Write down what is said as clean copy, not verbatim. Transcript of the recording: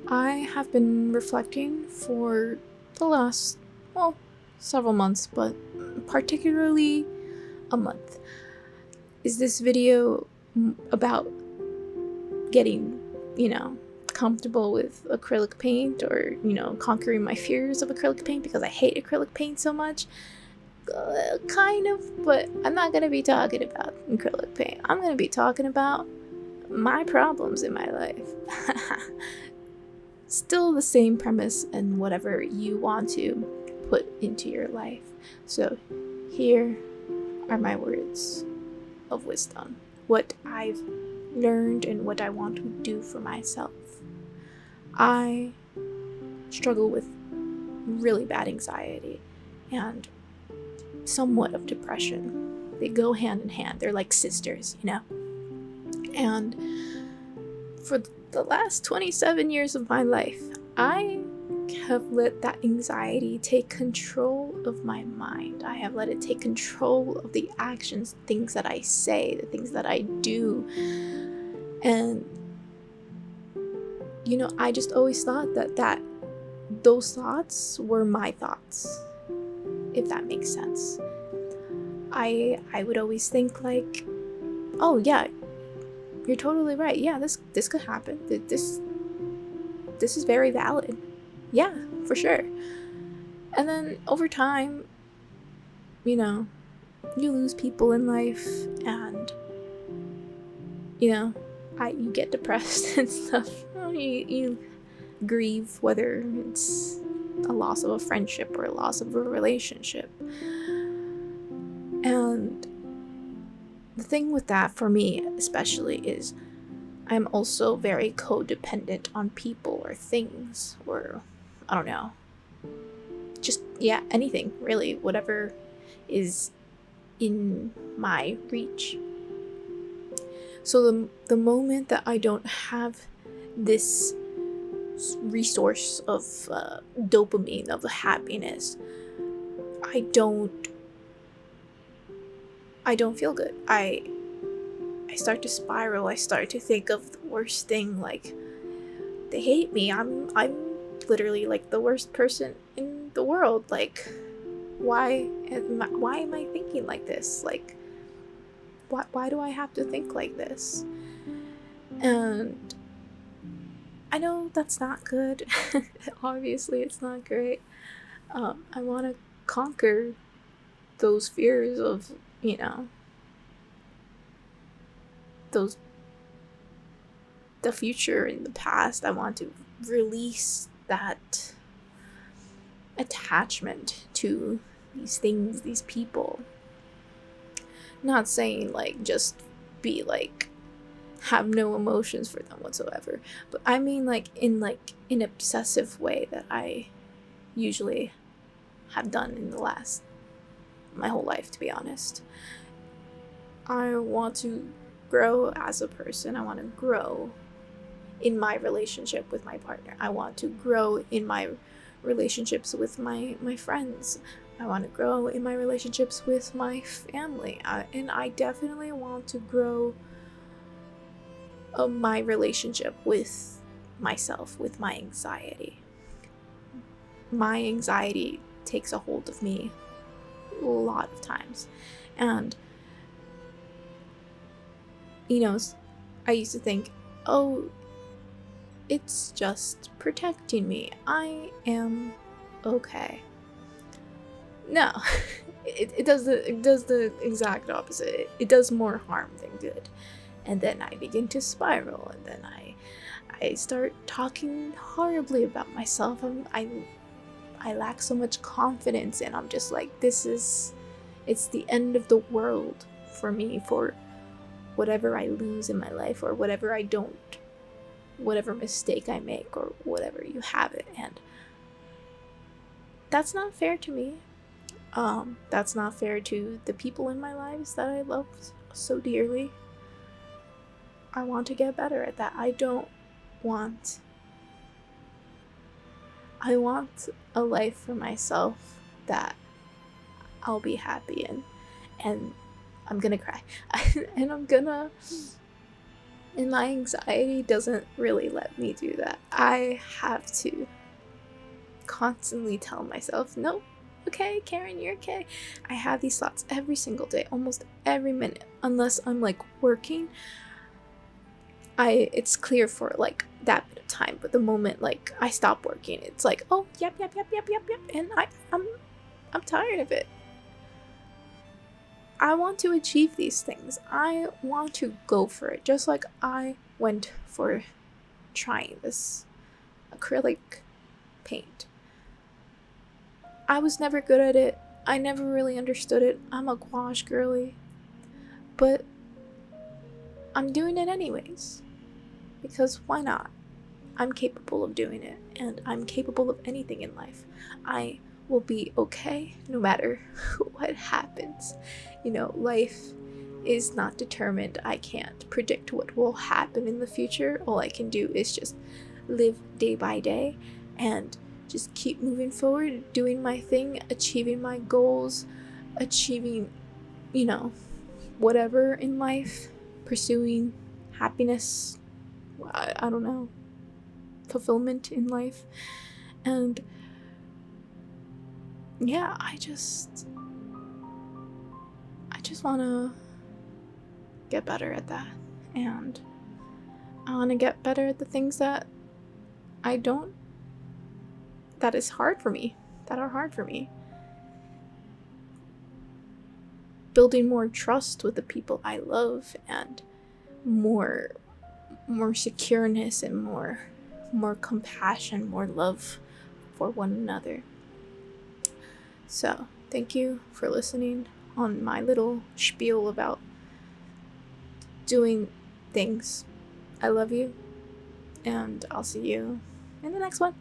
I have been reflecting for the last, several months, but particularly a month. Is this video about getting, comfortable with acrylic paint, or, conquering my fears of acrylic paint because I hate acrylic paint so much? Kind of, but I'm not going to be talking about acrylic paint. I'm going to be talking about my problems in my life. Still the same premise and whatever you want to put into your life. So here are my words of wisdom. What I've learned and what I want to do for myself. I struggle with really bad anxiety and somewhat of depression. They go hand in hand. They're like sisters, And for the last 27 years of my life, I have let that anxiety take control of my mind. I have let it take control of the actions, things that I say, the things that I do. And, I just always thought that those thoughts were my thoughts, if that makes sense. I would always think like, oh yeah, you're totally right. Yeah, this could happen. This is very valid. Yeah, for sure. And then over time, you lose people in life, and you get depressed and stuff. You grieve, whether it's a loss of a friendship or a loss of a relationship. And the thing with that, for me especially, is I'm also very codependent on people or things, or I don't know, just anything really, whatever is in my reach. So the moment that I don't have this resource of dopamine, of happiness, I don't feel good. I start to spiral. I start to think of the worst thing, like they hate me. I'm literally like the worst person in the world. Like, why am I thinking like this? Like, why do I have to think like this? And I know that's not good. Obviously, it's not great. I want to conquer those fears of, the future and the past. I want to release that attachment to these things, these people. Not saying like just be like have no emotions for them whatsoever, but I mean like in an obsessive way that I usually have done in my whole life, to be honest. I want to grow as a person. I want to grow in my relationship with my partner. I want to grow in my relationships with my friends. I want to grow in my relationships with my family. And I definitely want to grow my relationship with myself, with my anxiety. My anxiety takes a hold of me a lot of times. And, I used to think, oh, it's just protecting me. I am okay. No, it does the exact opposite. It does more harm than good. And then I begin to spiral, and then I start talking horribly about myself. I lack so much confidence, and I'm just like, it's the end of the world for me, for whatever I lose in my life, or whatever mistake I make, or whatever you have it. And that's not fair to me. That's not fair to the people in my lives that I love so dearly. I want to get better at that. I want a life for myself that I'll be happy in. And I'm gonna cry. And I'm gonna And my anxiety doesn't really let me do that. I have to constantly tell myself, no, okay, Karen, you're okay. I have these thoughts every single day, almost every minute, unless I'm like working. It's clear for like that bit of time, but the moment like I stop working, it's like, oh, yep, and I'm tired of it. I want to achieve these things. I want to go for it, just like I went for trying this acrylic paint. I was never good at it. I never really understood it. I'm a gouache girly. But I'm doing it anyways. Because why not? I'm capable of doing it, and I'm capable of anything in life. I will be okay no matter what happens. You know, life is not determined. I can't predict what will happen in the future. All I can do is just live day by day and just keep moving forward, doing my thing, achieving my goals, achieving, you know, whatever in life, pursuing happiness, I don't know, fulfillment in life. And yeah, I just want to get better at that. And I want to get better at the things that that are hard for me. Building more trust with the people I love, and more secureness, and more compassion, more love for one another. So, thank you for listening on my little spiel about doing things. I love you, and I'll see you in the next one.